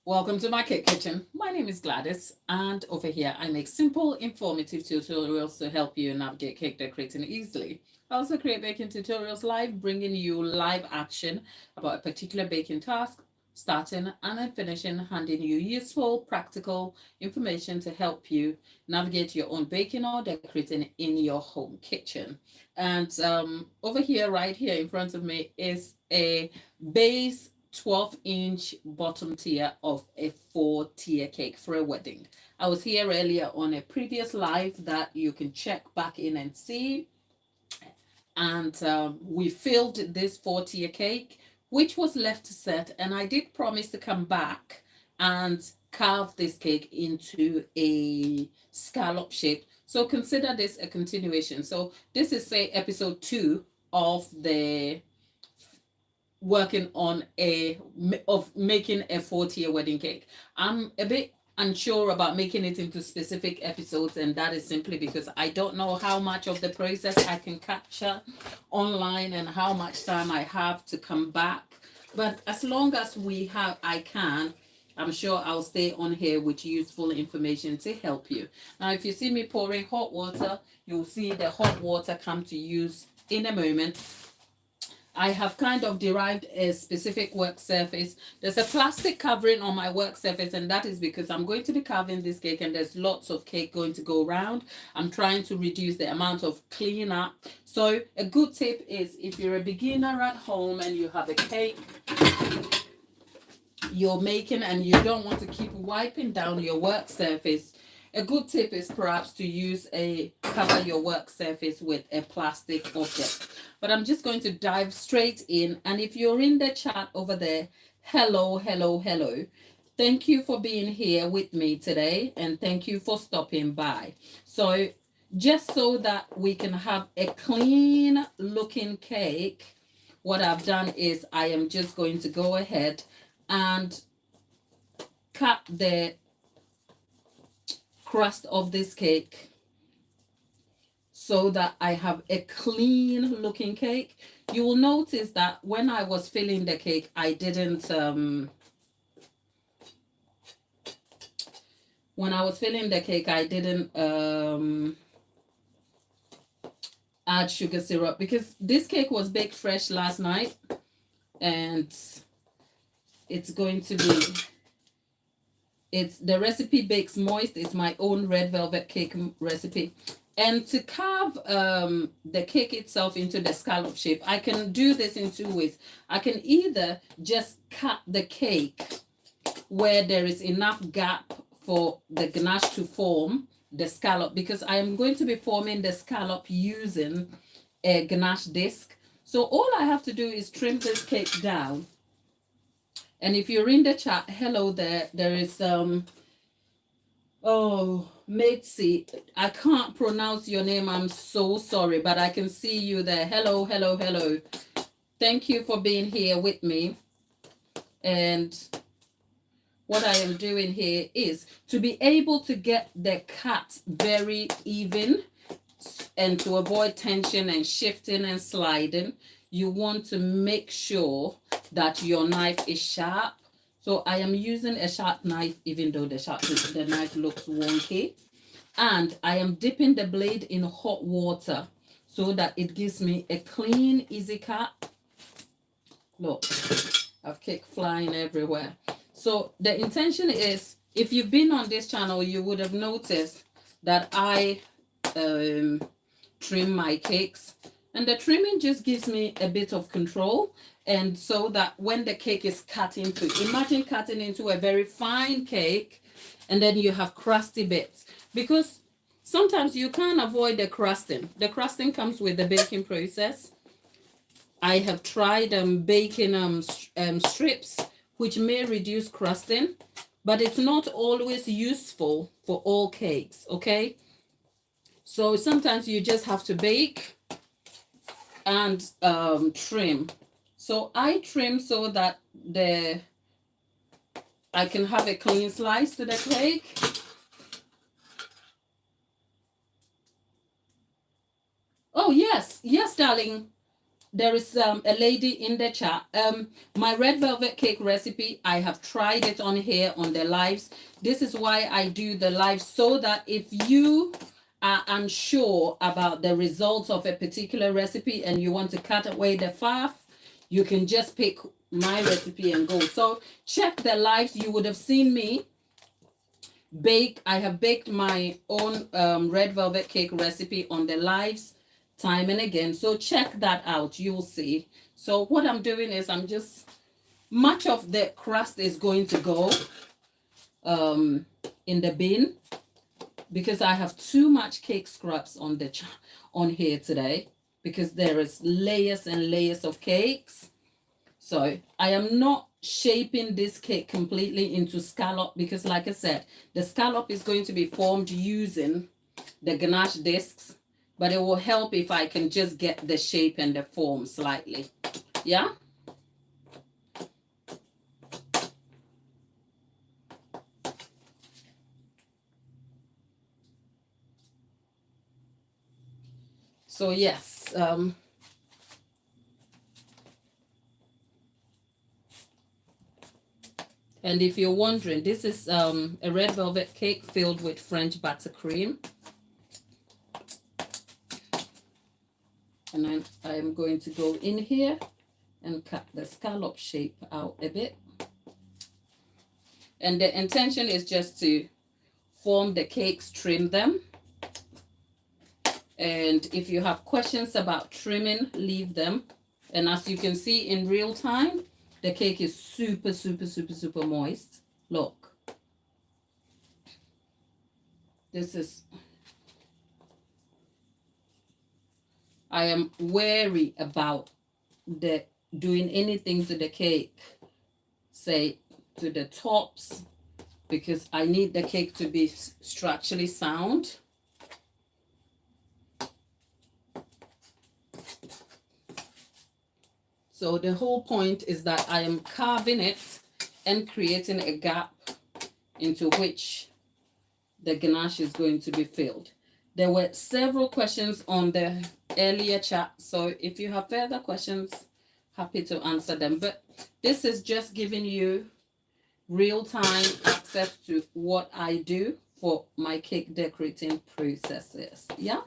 Welcome to my cake kitchen. My name is Gladys, and over here I make simple, informative tutorials to help you navigate cake decorating easily. I also create baking tutorials live, bringing you live action about a particular baking task, starting and then finishing, handing you useful, practical information to help you navigate your own baking or decorating in your home kitchen. And over here, right here in front of me, is a base 12-inch bottom tier of a 4-tier cake for a wedding. I was here earlier on a previous live that you can check back in and see. And we filled this 4-tier cake, which was left to set. And I did promise to come back and carve this cake into a scallop shape. So consider this a continuation. So this is, say, episode 2 of the working on making a 4-tier wedding cake. I'm a bit unsure about making it into specific episodes, and that is simply because I don't know how much of the process I can capture online and how much time I have to come back. But as long as I'm sure I'll stay on here with useful information to help you. Now, if you see me pouring hot water, you'll see the hot water come to use in a moment. I have kind of derived a specific work surface. There's a plastic covering on my work surface, and that is because I'm going to be carving this cake and there's lots of cake going to go around. I'm trying to reduce the amount of cleanup. So a good tip is, if you're a beginner at home and you have a cake you're making and you don't want to keep wiping down your work surface, a good tip is perhaps to cover your work surface with a plastic object. But I'm just going to dive straight in. And if you're in the chat over there, hello, hello, hello. Thank you for being here with me today, and thank you for stopping by. So just so that we can have a clean looking cake, what I've done is I am just going to go ahead and cut the crust of this cake so that I have a clean looking cake. You will notice that when I was filling the cake, I didn't add sugar syrup, because this cake was baked fresh last night, and the recipe bakes moist. It's my own red velvet cake recipe. And to carve the cake itself into the scallop shape, I can do this in 2 ways. I can either just cut the cake where there is enough gap for the ganache to form the scallop, because I am going to be forming the scallop using a ganache disc. So all I have to do is trim this cake down. And if you're in the chat, hello there. There is Mitzi. I can't pronounce your name. I'm so sorry, but I can see you there. Hello, hello, hello. Thank you for being here with me. And what I am doing here is to be able to get the cut very even, and to avoid tension and shifting and sliding, you want to make sure that your knife is sharp. So I am using a sharp knife, even though the knife looks wonky. And I am dipping the blade in hot water so that it gives me a clean, easy cut. Look, I've cake flying everywhere. So the intention is, if you've been on this channel, you would have noticed that I trim my cakes. And the trimming just gives me a bit of control. And so that when the cake is cut into, imagine cutting into a very fine cake, and then you have crusty bits. Because sometimes you can't avoid the crusting. The crusting comes with the baking process. I have tried baking strips, which may reduce crusting, but it's not always useful for all cakes, okay? So sometimes you just have to bake and trim. So I trim so that I can have a clean slice to the cake. Oh, yes, darling. there is a lady in the chat. My red velvet cake recipe, I have tried it on here on the lives. This is why I do the live, so that if you are unsure about the results of a particular recipe and you want to cut away the faff, you can just pick my recipe and go. So check the lives. You would have seen me bake. I have baked my own red velvet cake recipe on the lives time and again. So check that out. You'll see. So what I'm doing is I'm just, much of the crust is going to go in the bin, because I have too much cake scraps on the on here today, because there is layers and layers of cakes. So I am not shaping this cake completely into scallop, because like I said, the scallop is going to be formed using the ganache discs, but it will help if I can just get the shape and the form slightly. Yeah. So yes, and if you're wondering, this is a red velvet cake filled with French buttercream. And I'm going to go in here and cut the scallop shape out a bit. And the intention is just to form the cakes, trim them. And if you have questions about trimming, leave them. And as you can see in real time, the cake is super, super, super, super moist. Look. This is, I am wary about doing anything to the cake, say to the tops, because I need the cake to be structurally sound. So the whole point is that I am carving it and creating a gap into which the ganache is going to be filled. There were several questions on the earlier chat, so if you have further questions, happy to answer them. But this is just giving you real-time access to what I do for my cake decorating processes. Yeah.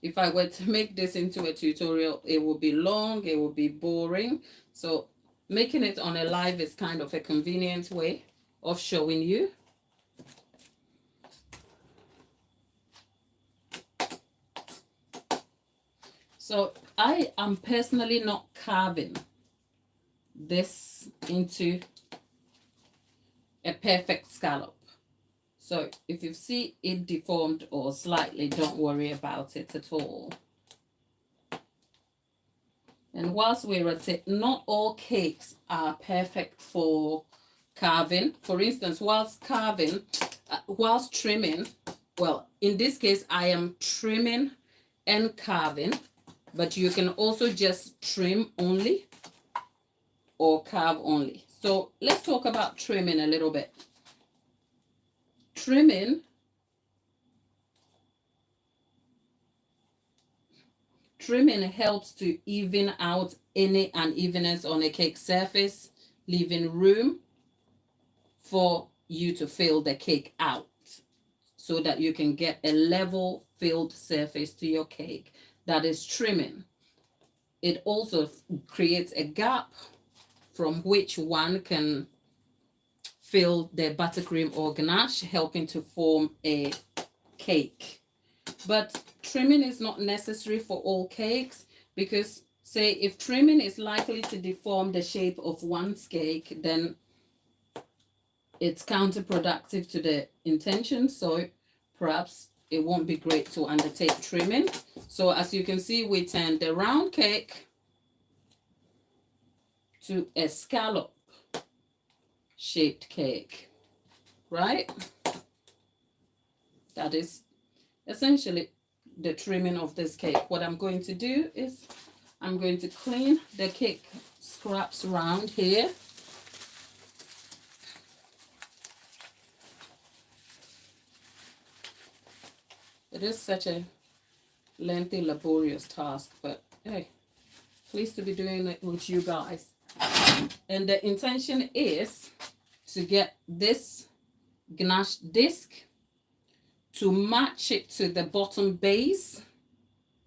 If I were to make this into a tutorial, it would be long, it would be boring. So making it on a live is kind of a convenient way of showing you. So I am personally not carving this into a perfect scallop. So if you see it deformed or slightly, don't worry about it at all. And whilst we're at it, not all cakes are perfect for carving. For instance, whilst trimming, well, in this case, I am trimming and carving, but you can also just trim only or carve only. So let's talk about trimming a little bit. Trimming helps to even out any unevenness on a cake surface, leaving room for you to fill the cake out so that you can get a level filled surface to your cake. That is trimming. It also creates a gap from which one can fill the buttercream or ganache, helping to form a cake. But trimming is not necessary for all cakes, because say if trimming is likely to deform the shape of one's cake, then it's counterproductive to the intention. So perhaps it won't be great to undertake trimming. So as you can see, we turned the round cake to a scallop shaped cake, right? That is essentially the trimming of this cake. What I'm going to do is I'm going to clean the cake scraps around here. It is such a lengthy, laborious task, but hey, pleased to be doing it with you guys. And the intention is to get this ganache disc to match it to the bottom base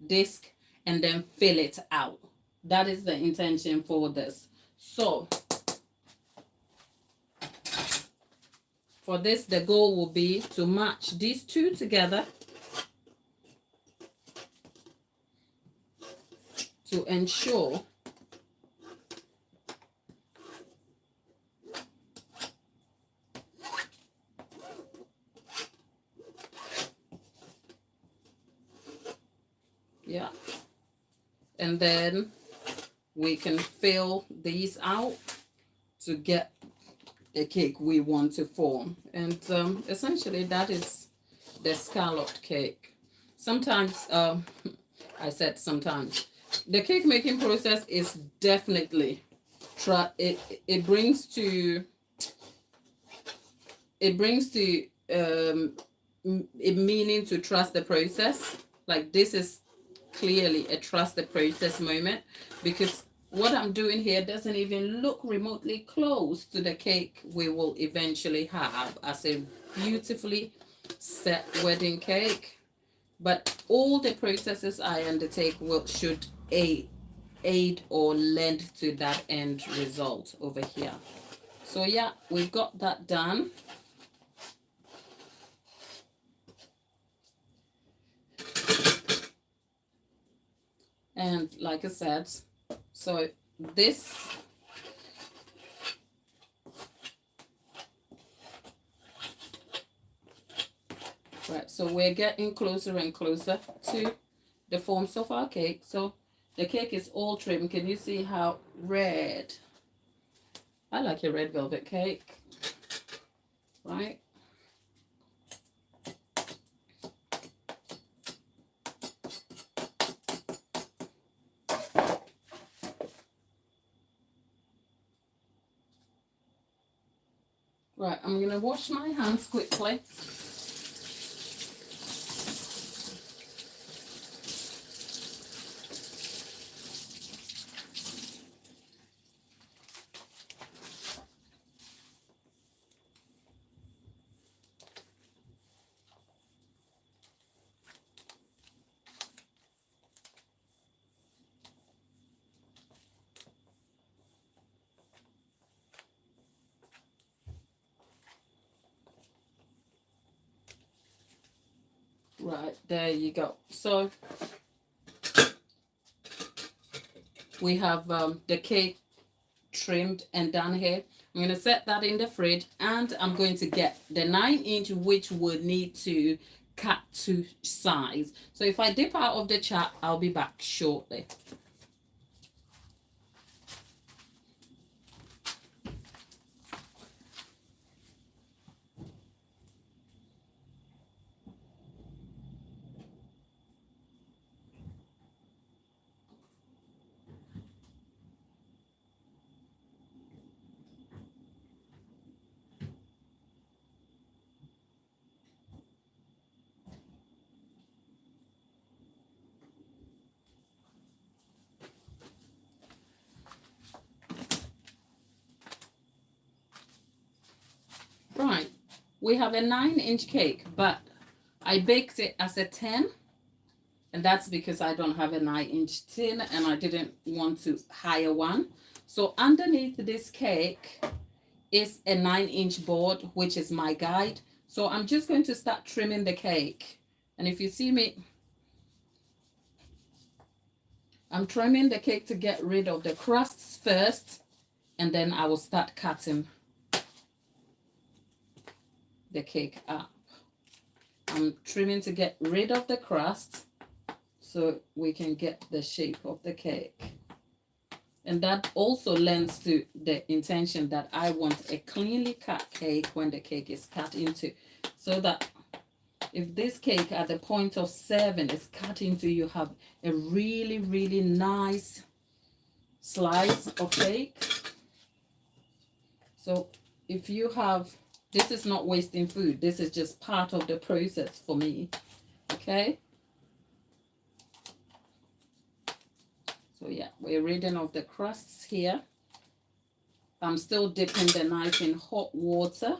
disc and then fill it out. That is the intention for this. So for this, the goal will be to match these two together to ensure yeah, and then we can fill these out to get the cake we want to form. And essentially that is the scalloped cake. Sometimes I said sometimes the cake making process is definitely it brings to a meaning to trust the process. Like this is clearly a trust the process moment, because what I'm doing here doesn't even look remotely close to the cake we will eventually have as a beautifully set wedding cake. But all the processes I undertake should aid or lend to that end result over here. So yeah, we've got that done. And like I said, so this right, so we're getting closer and closer to the forms of our cake. So the cake is all trimmed. Can you see how red? I like a red velvet cake, right? Right, I'm going to wash my hands quickly. Right, there you go. So we have the cake trimmed and done here. I'm going to set that in the fridge, and I'm going to get the 9-inch, which would need to cut to size. So if I dip out of the chat, I'll be back shortly. Right, we have a 9-inch cake, but I baked it as a 10, and that's because I don't have a 9-inch tin and I didn't want to hire one. So underneath this cake is a 9-inch board, which is my guide. So I'm just going to start trimming the cake. And if you see me, I'm trimming the cake to get rid of the crusts first, and then I will start cutting the cake up. I'm trimming to get rid of the crust so we can get the shape of the cake. And that also lends to the intention that I want a cleanly cut cake when the cake is cut into, so that if this cake at the point of serving is cut into, you have a really, really nice slice of cake. So if you have, this is not wasting food. This is just part of the process for me. Okay. So yeah, we're reading off the crusts here. I'm still dipping the knife in hot water.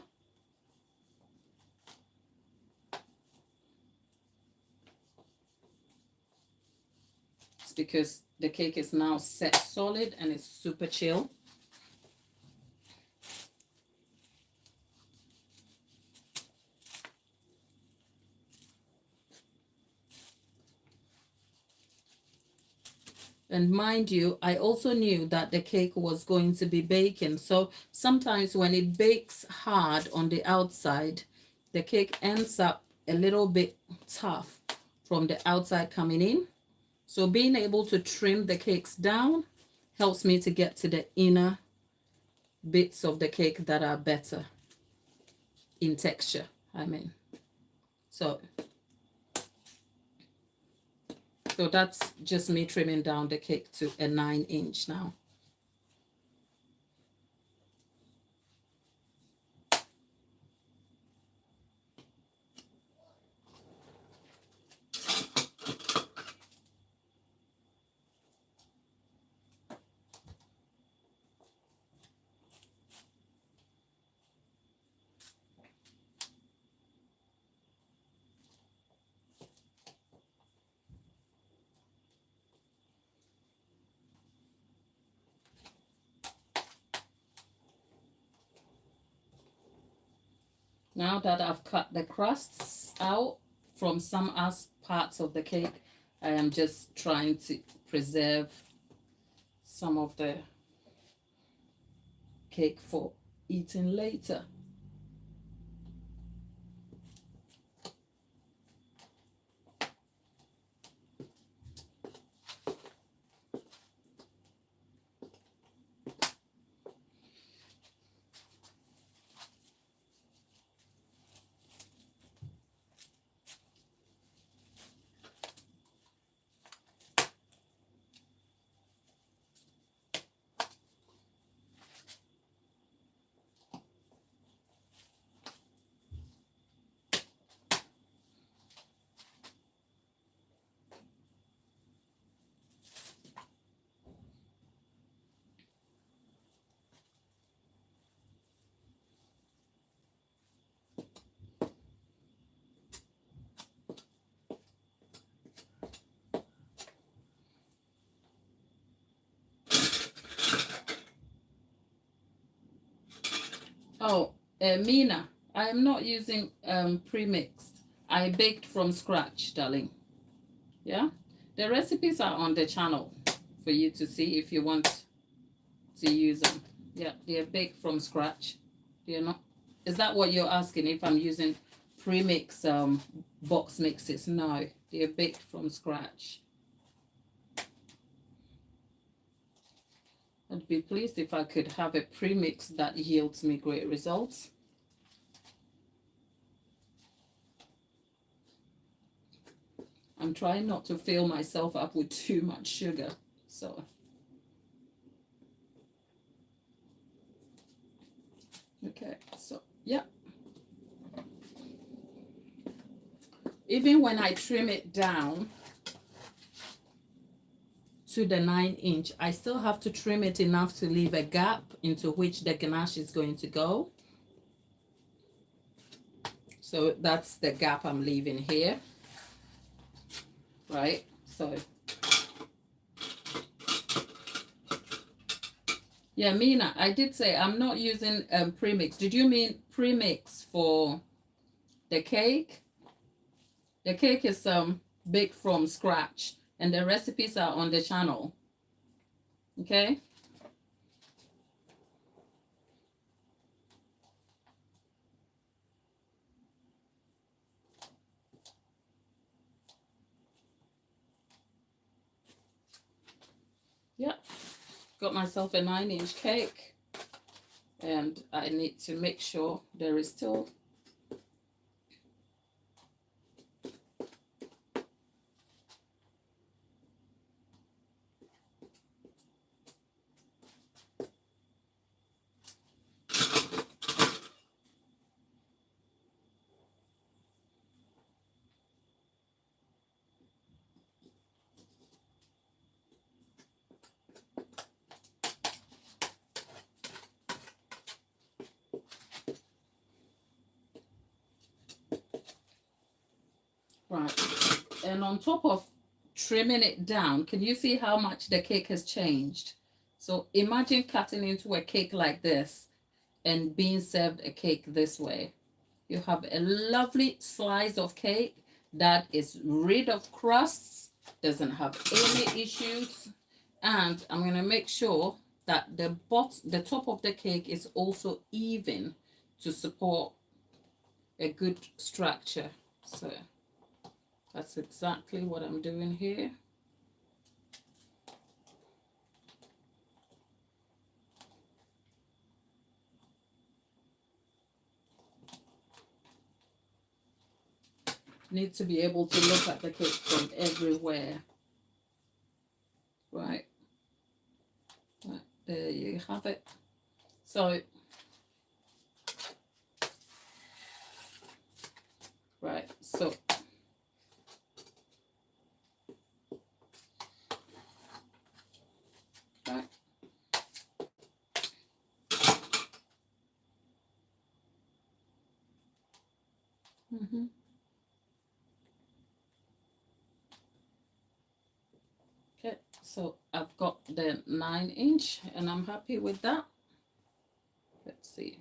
It's because the cake is now set solid and it's super chill. And mind you, I also knew that the cake was going to be baking. So sometimes when it bakes hard on the outside, the cake ends up a little bit tough from the outside coming in. So being able to trim the cakes down helps me to get to the inner bits of the cake that are better in texture, So that's just me trimming down the cake to a 9-inch now. Now that I've cut the crusts out from some parts of the cake, I am just trying to preserve some of the cake for eating later. Oh, Mina, I am not using pre-mixed. I baked from scratch, darling. Yeah? The recipes are on the channel for you to see if you want to use them. Yeah, they're baked from scratch. You know? Is that what you're asking, if I'm using pre-mix box mixes? No, they're baked from scratch. I'd be pleased if I could have a premix that yields me great results. I'm trying not to fill myself up with too much sugar, so. Okay, so yeah. Even when I trim it down to the 9-inch, I still have to trim it enough to leave a gap into which the ganache is going to go. So that's the gap I'm leaving here, right? So yeah, Mina, I did say I'm not using premix. Did you mean premix for the cake? The cake is baked from scratch, and the recipes are on the channel. Okay? Yeah. Got myself a 9-inch cake, and I need to make sure there is still Right. And on top of trimming it down, can you see how much the cake has changed? So imagine cutting into a cake like this and being served a cake this way. You have a lovely slice of cake that is rid of crusts, doesn't have any issues. And I'm going to make sure that the top of the cake is also even to support a good structure. So that's exactly what I'm doing here. Need to be able to look at the cake from everywhere. Right. Right. There you have it. So, right. So, right. Mm-hmm. Okay, so I've got the 9-inch and I'm happy with that. Let's see.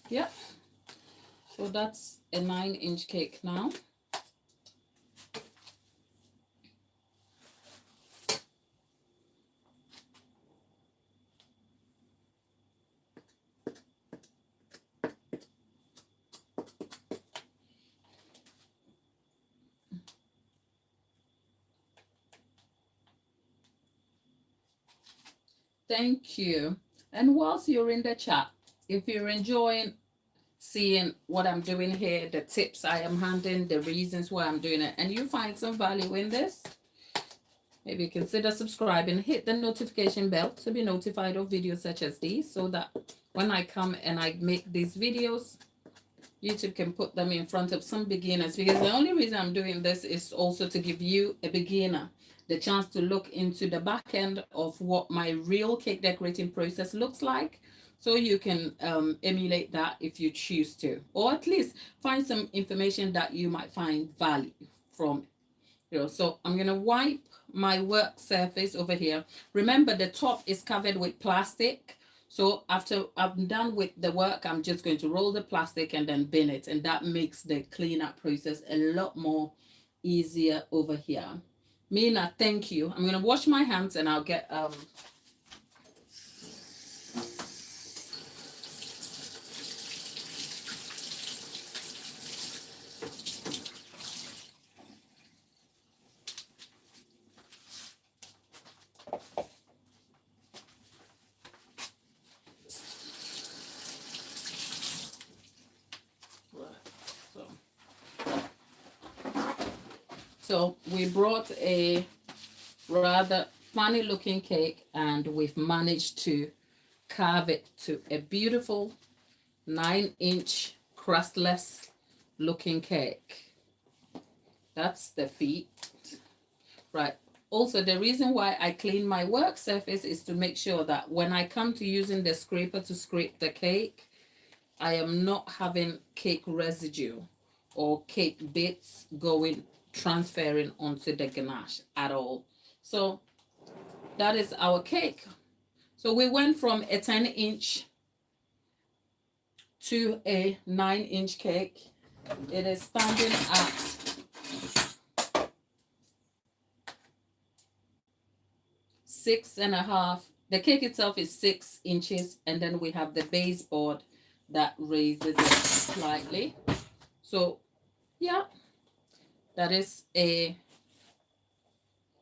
Yep. So that's a 9-inch cake now. Thank you. And whilst you're in the chat, if you're enjoying seeing what I'm doing here, the tips I am handing, the reasons why I'm doing it, and you find some value in this, maybe consider subscribing, hit the notification bell to be notified of videos such as these, so that when I come and I make these videos, YouTube can put them in front of some beginners, because the only reason I'm doing this is also to give you, a beginner, the chance to look into the back end of what my real cake decorating process looks like, so you can emulate that if you choose to, or at least find some information that you might find value from. So I'm going to wipe my work surface over here. Remember, the top is covered with plastic. So after I'm done with the work, I'm just going to roll the plastic and then bin it. And that makes the cleanup process a lot more easier over here. Mina, thank you. I'm going to wash my hands and I'll get So we brought a rather funny looking cake and we've managed to carve it to a beautiful 9-inch crustless looking cake. That's the feet. Right. Also, the reason why I clean my work surface is to make sure that when I come to using the scraper to scrape the cake, I am not having cake residue or cake bits transferring onto the ganache at all. So that is our cake. So we went from a 10-inch to a 9-inch cake. It is standing at 6.5. The cake itself is 6 inches, and then we have the baseboard that raises it slightly. So yeah, that is a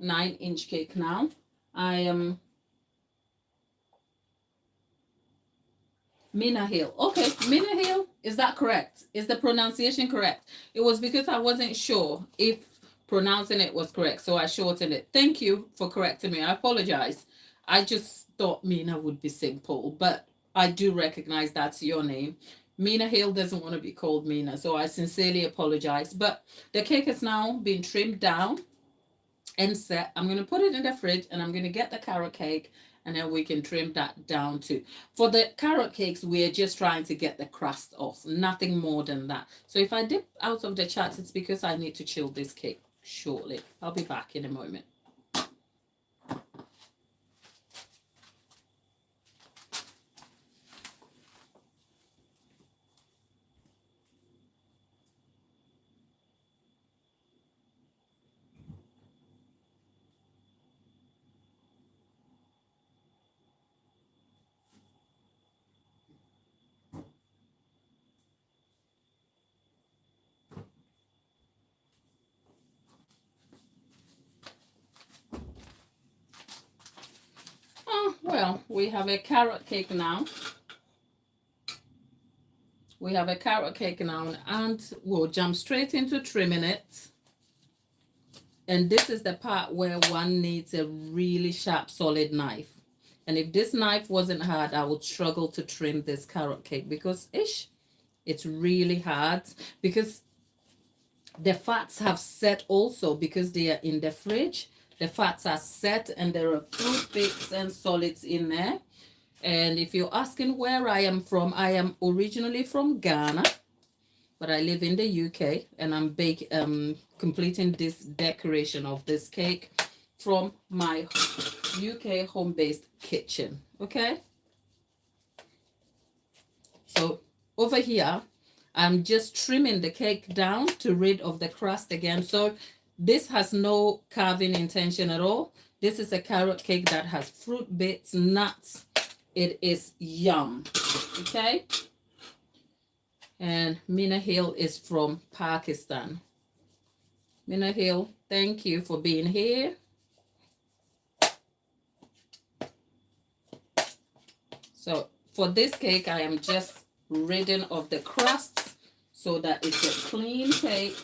9-inch cake now. I am Mina Hill. Okay, Mina Hill, is that correct? Is the pronunciation correct? It was because I wasn't sure if pronouncing it was correct, so I shortened it. Thank you for correcting me. I apologize. I just thought Mina would be simple, but I do recognize that's your name. Mina Hill doesn't want to be called Mina, so I sincerely apologize. But the cake has now been trimmed down. and set. I'm going to put it in the fridge and I'm going to get the carrot cake and then we can trim that down too. For the carrot cakes, we're just trying to get the crust off, nothing more than that. So if I dip out of the chat, it's because I need to chill this cake shortly. I'll be back in a moment. Oh, well, we have a carrot cake now. We have a carrot cake now, and we'll jump straight into trimming it. And this is the part where one needs a really sharp, solid knife. And if this knife wasn't hard, I would struggle to trim this carrot cake because it's really hard, because the fats have set also, because they are in the fridge. The fats are set and there are fruit bits and solids in there. And if you're asking where I am from, I am originally from Ghana, but I live in the UK, and I'm completing this decoration of this cake from my UK home-based kitchen. Okay, so over here I'm just trimming the cake down to rid of the crust again. So this has no carving intention at all. This is a carrot cake that has fruit bits, nuts. It is yum. Okay, and Mina Hill is from Pakistan. Mina Hill, thank you for being here. So for this cake, I am just ridding of the crusts so that it's a clean cake.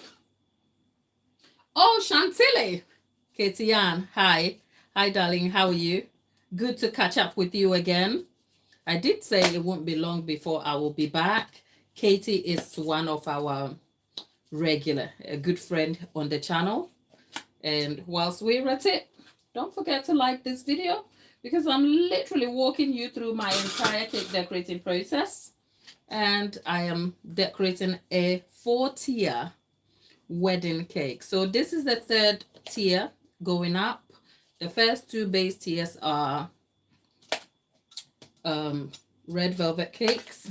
Oh, Chantilly. Katie Ann, hi. Hi, darling. How are you? Good to catch up with you again. I did say it won't be long before I will be back. Katie is one of our a good friend on the channel. And whilst we're at it, don't forget to like this video, because I'm literally walking you through my entire cake decorating process. And I am decorating a 4-tier wedding cake. So this is the 3rd tier going up. The first 2 base tiers are red velvet cakes.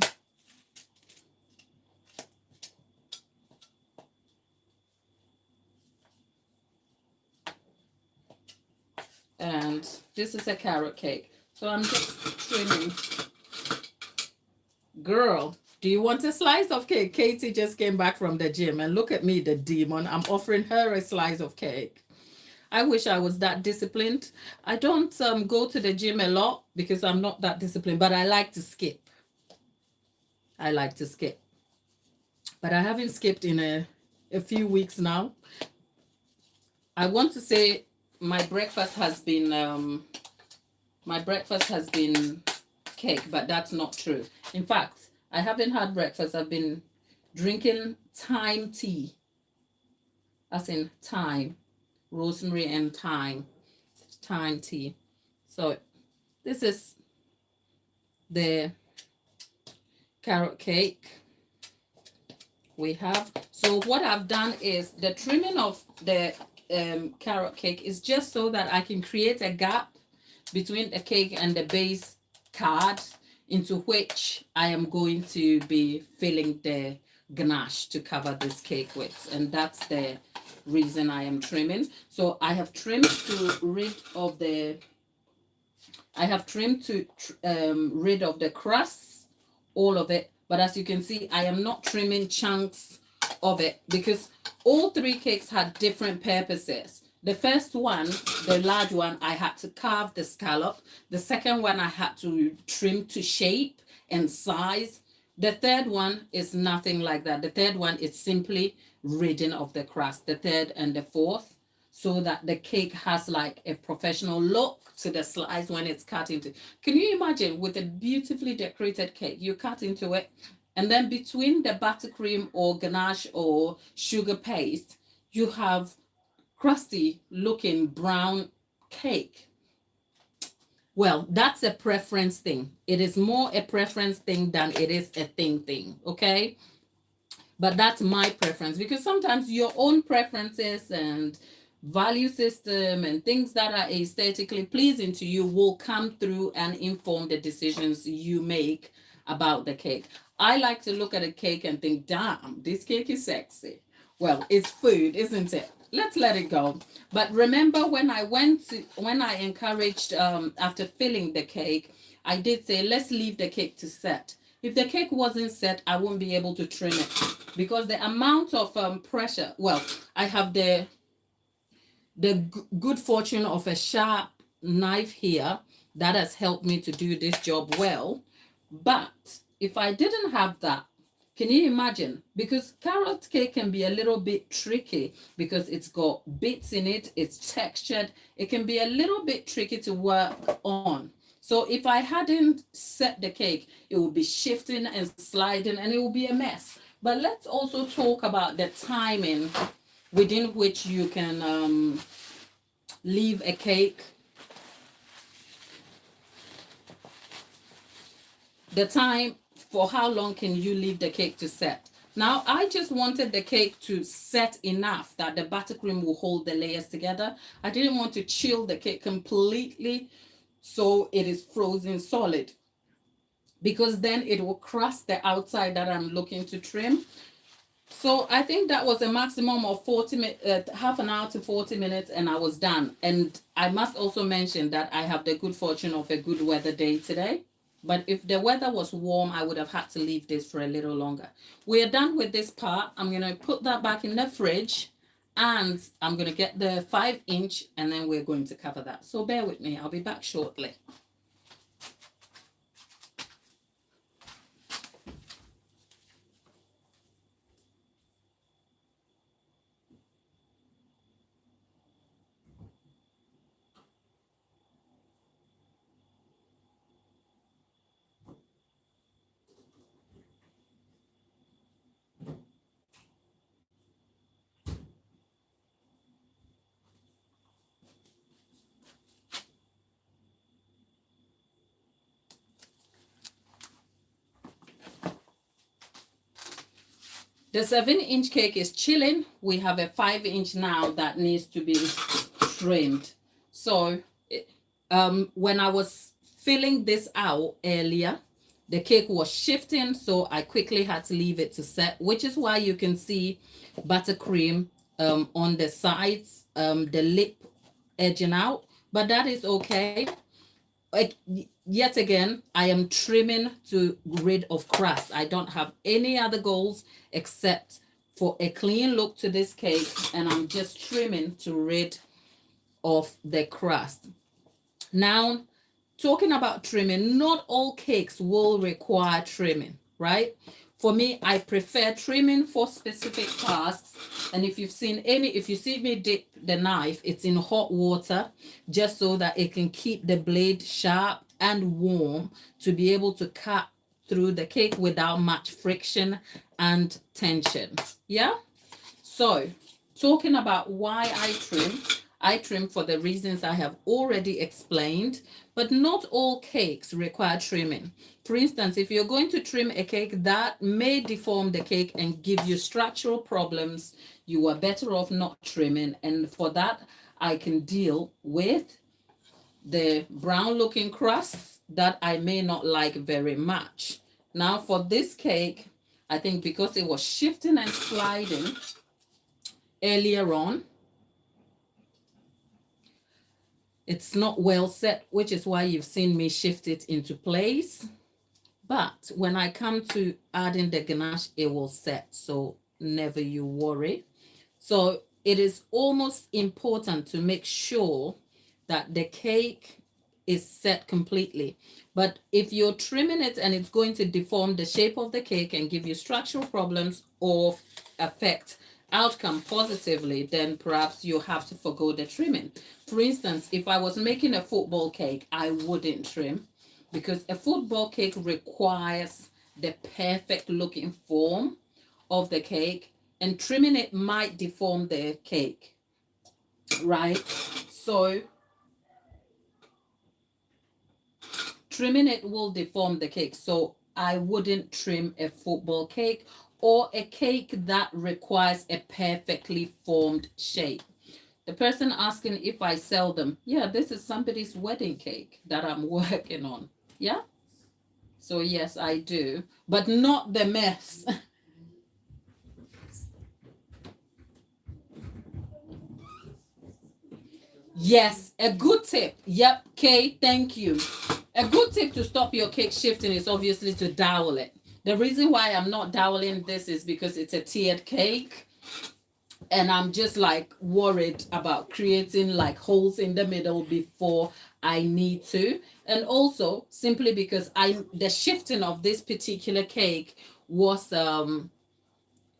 And this is a carrot cake. So I'm just trimming. Girl, do you want a slice of cake? Katie just came back from the gym, and look at me, the demon. I'm offering her a slice of cake. I wish I was that disciplined. I don't go to the gym a lot because I'm not that disciplined, but I like to skip. I like to skip. But I haven't skipped in a few weeks now. I want to say my breakfast has been cake, but that's not true. In fact, I haven't had breakfast. I've been drinking thyme tea, as in thyme, rosemary and thyme tea. So this is the carrot cake we have. So what I've done is the trimming of the carrot cake is just so that I can create a gap between the cake and the base card, into which I am going to be filling the ganache to cover this cake with. And that's the reason I am trimming. So I have trimmed to rid of the rid of the crusts, all of it. But as you can see, I am not trimming chunks of it because all 3 cakes had different purposes. The first one, the large one, I had to carve the scallop. The second one, I had to trim to shape and size. The third one is nothing like that. The third one is simply ridding of the crust, the third and the fourth, so that the cake has like a professional look to the slice when it's cut into. Can you imagine with a beautifully decorated cake, you cut into it, and then between the buttercream or ganache or sugar paste, you have crusty looking brown cake. Well, that's a preference thing. It is more a preference thing than it is a thing, okay? But that's my preference, because sometimes your own preferences and value system and things that are aesthetically pleasing to you will come through and inform the decisions you make about the cake. I like to look at a cake and think, damn, this cake is sexy. Well, it's food, isn't it? Let's let it go. But remember, when I encouraged, after filling the cake, I did say, let's leave the cake to set. If the cake wasn't set, I won't be able to trim it, because the amount of pressure, well, I have the good fortune of a sharp knife here that has helped me to do this job well. But if I didn't have that, can you imagine? Because carrot cake can be a little bit tricky, because it's got bits in it, it's textured. It can be a little bit tricky to work on. So if I hadn't set the cake, it would be shifting and sliding and it would be a mess. But let's also talk about the timing within which you can leave a cake. The time for how long can you leave the cake to set. Now, I just wanted the cake to set enough that the buttercream will hold the layers together. I didn't want to chill the cake completely so it is frozen solid, because then it will crust the outside that I'm looking to trim. So I think that was a maximum of 40 minutes, half an hour to 40 minutes, and I was done. And I must also mention that I have the good fortune of a good weather day today. But if the weather was warm, I would have had to leave this for a little longer. We are done with this part. I'm going to put that back in the fridge, and I'm going to get the 5-inch, and then we're going to cover that. So bear with me. I'll be back shortly. The 7-inch cake is chilling. We have a 5-inch now that needs to be trimmed. So when I was filling this out earlier, the cake was shifting, so I quickly had to leave it to set, which is why you can see buttercream on the sides, the lip edging out, but that is okay. Like, yet again, I am trimming to rid of crust. I don't have any other goals except for a clean look to this cake, and I'm just trimming to rid of the crust. Now, talking about trimming, not all cakes will require trimming, right? For me, I prefer trimming for specific tasks. And if you see me dip the knife, it's in hot water, just so that it can keep the blade sharp and warm to be able to cut through the cake without much friction and tension. Yeah? So, talking about why I trim for the reasons I have already explained, but not all cakes require trimming. For instance, if you're going to trim a cake that may deform the cake and give you structural problems, you are better off not trimming. And for that, I can deal with the brown looking crusts that I may not like very much. Now for this cake, I think because it was shifting and sliding earlier on, it's not well set, which is why you've seen me shift it into place. But when I come to adding the ganache, it will set. So never you worry. So it is almost important to make sure that the cake is set completely. But if you're trimming it and it's going to deform the shape of the cake and give you structural problems or affect outcome positively, then perhaps you have to forgo the trimming. For instance, if I was making a football cake, I wouldn't trim, because a football cake requires the perfect looking form of the cake, and trimming it might deform the cake. right? So trimming it will deform the cake. So I wouldn't trim a football cake or a cake that requires a perfectly formed shape. The person asking if I sell them, yeah, this is somebody's wedding cake that I'm working on. Yeah. So yes, I do, but not the mess. Yes, a good tip. Yep, Kay, thank you. A good tip to stop your cake shifting is obviously to dowel it. The reason why I'm not doweling this is because it's a tiered cake and I'm just like worried about creating like holes in the middle before I need to. And also simply because the shifting of this particular cake was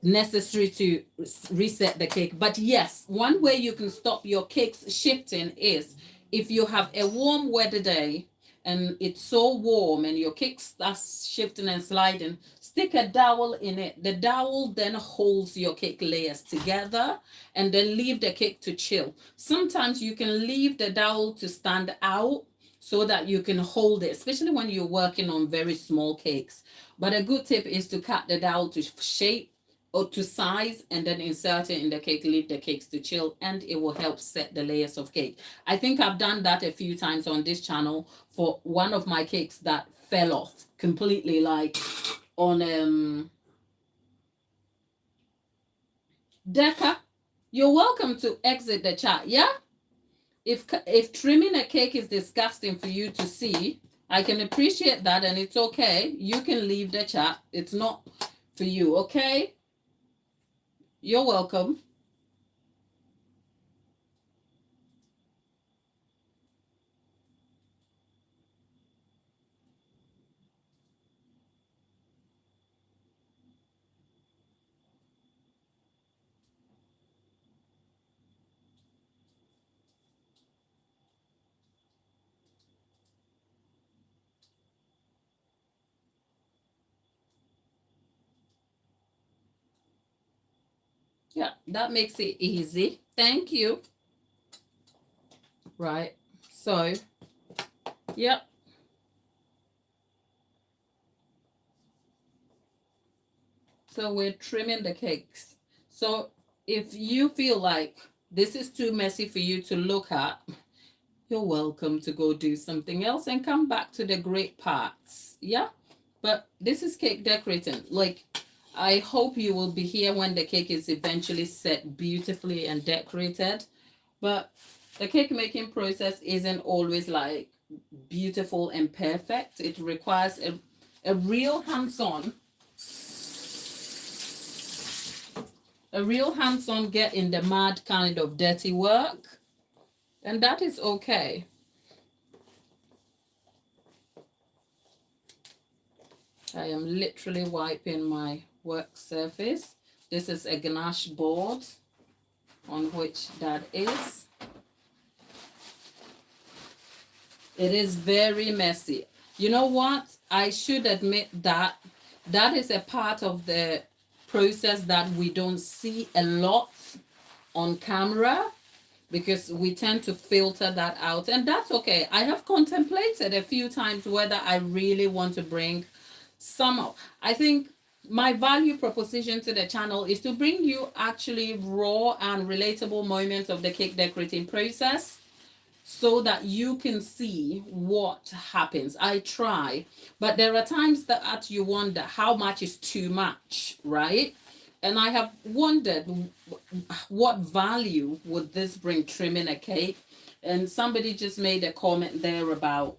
necessary to reset the cake. But yes, one way you can stop your cakes shifting is if you have a warm weather day and it's so warm and your cake starts shifting and sliding, stick a dowel in it. The dowel then holds your cake layers together and then leave the cake to chill. Sometimes you can leave the dowel to stand out so that you can hold it, especially when you're working on very small cakes. But a good tip is to cut the dowel to shape or to size and then insert it in the cake, leave the cakes to chill, and it will help set the layers of cake. I think I've done that a few times on this channel for one of my cakes that fell off completely, like on Deca. You're welcome to exit the chat. Yeah, if trimming a cake is disgusting for you to see, I can appreciate that, and it's okay. You can leave the chat. It's not for you, okay? You're welcome. Yeah, that makes it easy. Thank you. Right. So, yep. So we're trimming the cakes. So if you feel like this is too messy for you to look at, you're welcome to go do something else and come back to the great parts. Yeah. But this is cake decorating. Like, I hope you will be here when the cake is eventually set beautifully and decorated. But the cake making process isn't always like beautiful and perfect. It requires a real hands-on, get in the mud kind of dirty work. And that is okay. I am literally wiping my work surface. This is a ganache board on which that is. It is very messy. You know what? I should admit that that is a part of the process that we don't see a lot on camera because we tend to filter that out, and that's okay. I have contemplated a few times whether I really want to bring some. I think my value proposition to the channel is to bring you actually raw and relatable moments of the cake decorating process so that you can see what happens. I try, but there are times that you wonder how much is too much, right? And I have wondered what value would this bring trimming a cake? And somebody just made a comment there about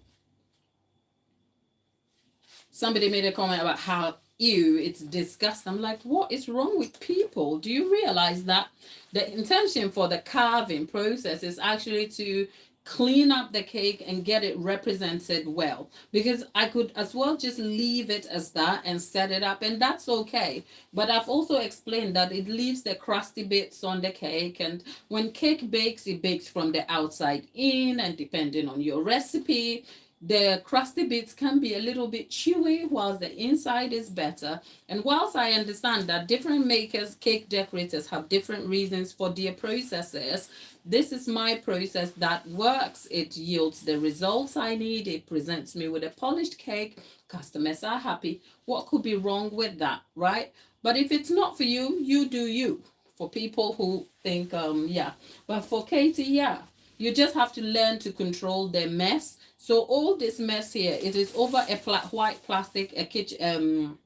how ew, it's disgusting. I'm like, what is wrong with people? Do you realize that the intention for the carving process is actually to clean up the cake and get it represented well? Because I could as well just leave it as that and set it up, and that's okay. But I've also explained that it leaves the crusty bits on the cake, and when cake bakes, it bakes from the outside in, and depending on your recipe, The crusty bits can be a little bit chewy, whilst the inside is better. And whilst I understand that different makers, cake decorators, have different reasons for their processes, this is my process that works. It yields the results I need. It presents me with a polished cake. Customers are happy. What could be wrong with that, right? But if it's not for you, you do you. For people who think, yeah. But for Katie, yeah. You just have to learn to control the mess. So all this mess here, it is over a white plastic, a kitchen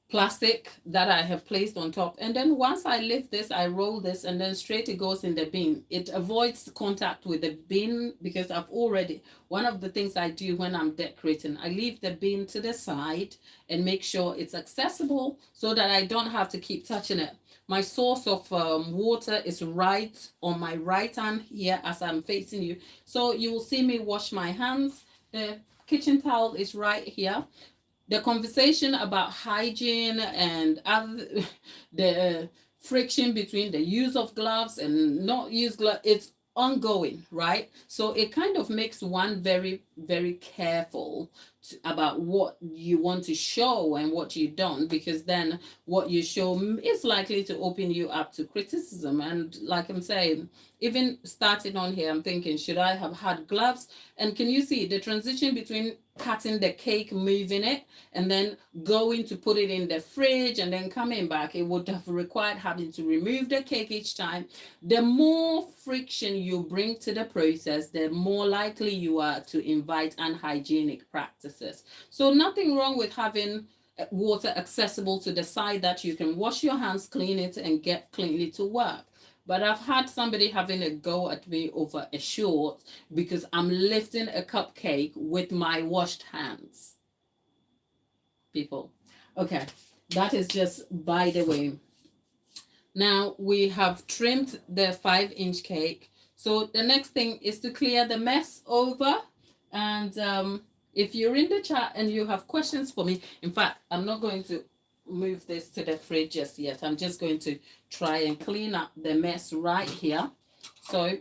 plastic that I have placed on top. And then once I lift this, I roll this, and then straight it goes in the bin. It avoids contact with the bin because I've already, one of the things I do when I'm decorating, I leave the bin to the side and make sure it's accessible so that I don't have to keep touching it. My source of water is right on my right hand here as I'm facing you. So you will see me wash my hands. The kitchen towel is right here. The conversation about hygiene and other, the friction between the use of gloves and not use gloves, it's ongoing, right? So it kind of makes one very, very careful about what you want to show and what you don't, because then what you show is likely to open you up to criticism. And like I'm saying, even starting on here, I'm thinking, should I have had gloves? And can you see the transition between cutting the cake, moving it, and then going to put it in the fridge and then coming back? It would have required having to remove the cake each time. The more friction you bring to the process, the more likely you are to invite unhygienic practices. So nothing wrong with having water accessible to the side that you can wash your hands, clean it, and get cleanly to work. But I've had somebody having a go at me over a short because I'm lifting a cupcake with my washed hands. People. Okay, that is just by the way. Now we have trimmed the 5-inch cake. So the next thing is to clear the mess over. And if you're in the chat and you have questions for me, in fact, I'm not going to move this to the fridge just yet. I'm just going to try and clean up the mess right here. So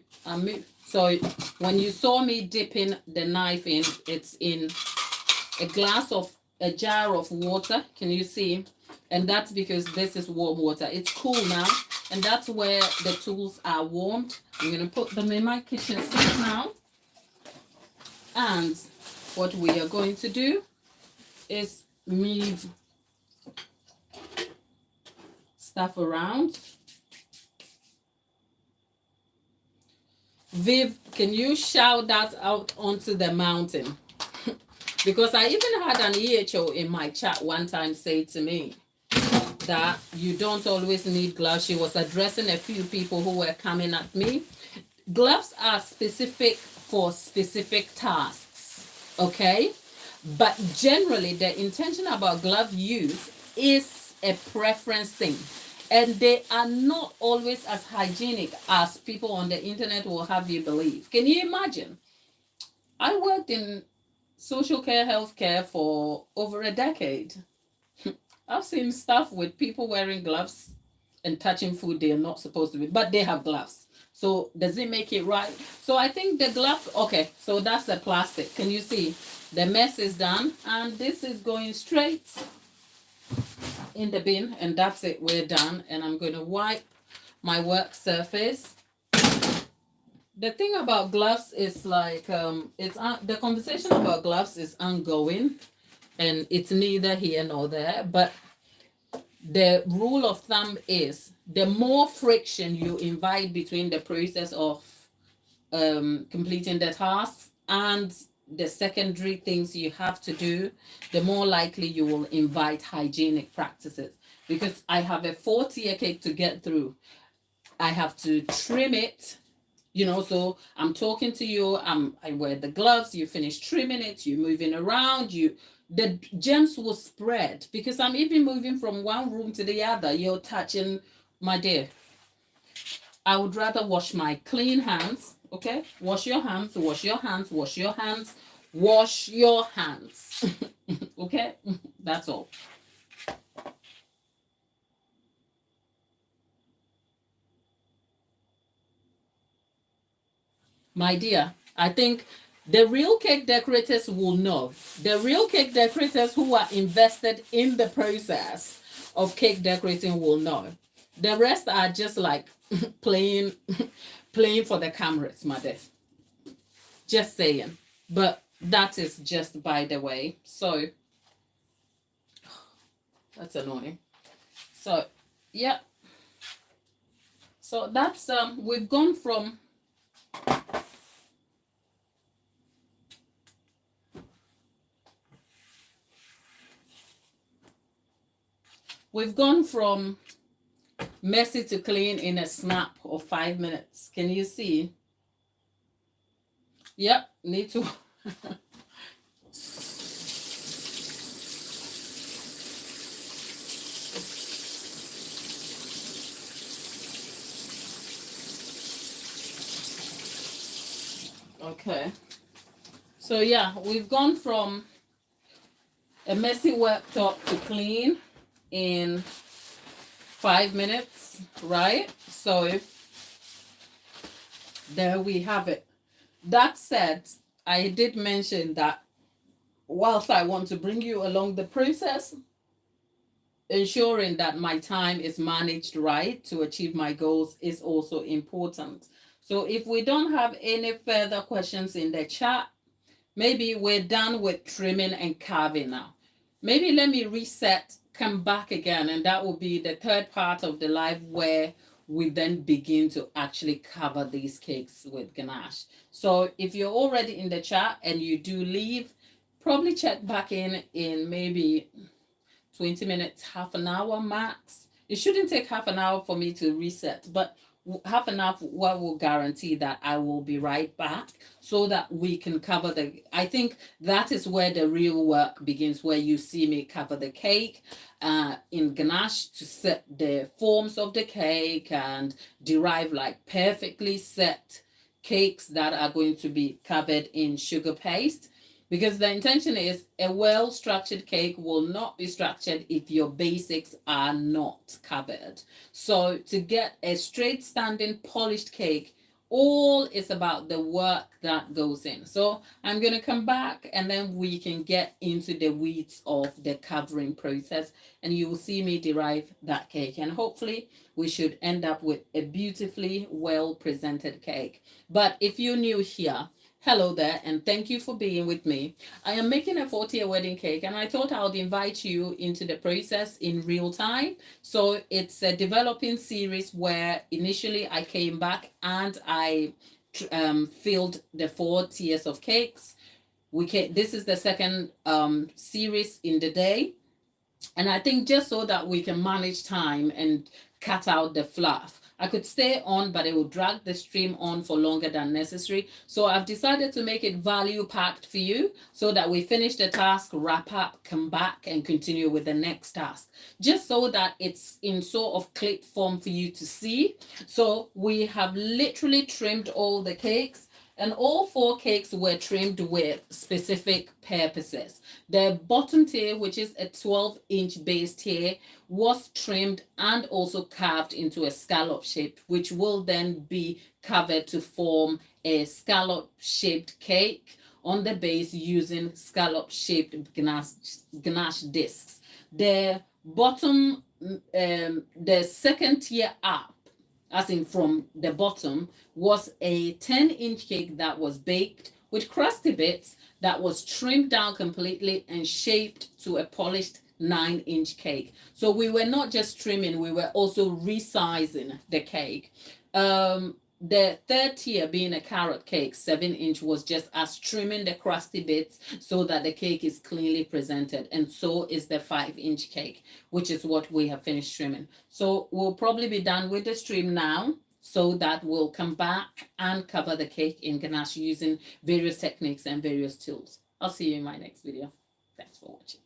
so when you saw me dipping the knife in, it's in a jar of water. Can you see? And that's because this is warm water. It's cool now, and that's where the tools are warmed. I'm going to put them in my kitchen sink now. And what we are going to do is move stuff around. Viv, can you shout that out onto the mountain? Because I even had an EHO in my chat one time say to me that you don't always need gloves. She was addressing a few people who were coming at me. Gloves are specific for specific tasks, okay? But generally, the intention about glove use is a preference thing. And they are not always as hygienic as people on the internet will have you believe. Can you imagine? I worked in social care, healthcare for over a decade. I've seen stuff with people wearing gloves and touching food they are not supposed to be, but they have gloves. So does it make it right? So I think the glove, okay, so that's the plastic. Can you see? The mess is done, and this is going straight in the bin, and that's it, we're done. And I'm going to wipe my work surface. The thing about gloves is like, it's the conversation about gloves is ongoing, and it's neither here nor there, but the rule of thumb is the more friction you invite between the process of completing the task and the secondary things you have to do, the more likely you will invite hygienic practices. Because I have a 4-tier cake to get through. I have to trim it, so I'm talking to you, I wear the gloves, you finish trimming it, you're moving around, the germs will spread because I'm even moving from one room to the other. You're touching, my dear. I would rather wash my clean hands, okay? Wash your hands, wash your hands, wash your hands, wash your hands, okay? That's all. My dear, I think the real cake decorators will know. The real cake decorators who are invested in the process of cake decorating will know. The rest are just like playing playing for the cameras, mother. Just saying. But that is just by the way. So that's annoying. So yeah. So that's we've gone from messy to clean in a snap of 5 minutes. Can you see? Yep, need to. Okay. So yeah, we've gone from a messy worktop to clean in 5 minutes, right? So there we have it. That said, I did mention that whilst I want to bring you along the process, ensuring that my time is managed right to achieve my goals is also important. So if we don't have any further questions in the chat, maybe we're done with trimming and carving now. Maybe let me reset, come back again, and that will be the third part of the live where we then begin to actually cover these cakes with ganache. So if you're already in the chat and you do leave, probably check back in maybe 20 minutes, half an hour max. It shouldn't take half an hour for me to reset, but half an hour what will guarantee that I will be right back so that we can cover I think that is where the real work begins, where you see me cover the cake in ganache to set the forms of the cake and derive like perfectly set cakes that are going to be covered in sugar paste. Because the intention is a well-structured cake will not be structured if your basics are not covered. So to get a straight standing polished cake, all is about the work that goes in. So I'm going to come back and then we can get into the weeds of the covering process and you will see me derive that cake. And hopefully we should end up with a beautifully well presented cake. But if you're new here, hello there, and thank you for being with me. I am making a 40-year wedding cake, and I thought I would invite you into the process in real time. So it's a developing series where initially I came back and I filled the 4 tiers of cakes. This is the second series in the day. And I think just so that we can manage time and cut out the fluff. I could stay on, but it will drag the stream on for longer than necessary. So I've decided to make it value packed for you so that we finish the task, wrap up, come back and continue with the next task. Just so that it's in sort of clip form for you to see. So we have literally trimmed all the cakes. And all 4 cakes were trimmed with specific purposes. The bottom tier, which is a 12-inch base tier, was trimmed and also carved into a scallop shape, which will then be covered to form a scallop-shaped cake on the base using scallop-shaped ganache discs. The bottom, the second tier up, as in from the bottom, was a 10-inch cake that was baked with crusty bits that was trimmed down completely and shaped to a polished 9-inch cake. So we were not just trimming, we were also resizing the cake. The third tier, being a carrot cake, 7-inch, was just us trimming the crusty bits so that the cake is cleanly presented. And so is the 5-inch cake, which is what we have finished trimming. So we'll probably be done with the stream now so that we'll come back and cover the cake in ganache using various techniques and various tools. I'll see you in my next video. Thanks for watching.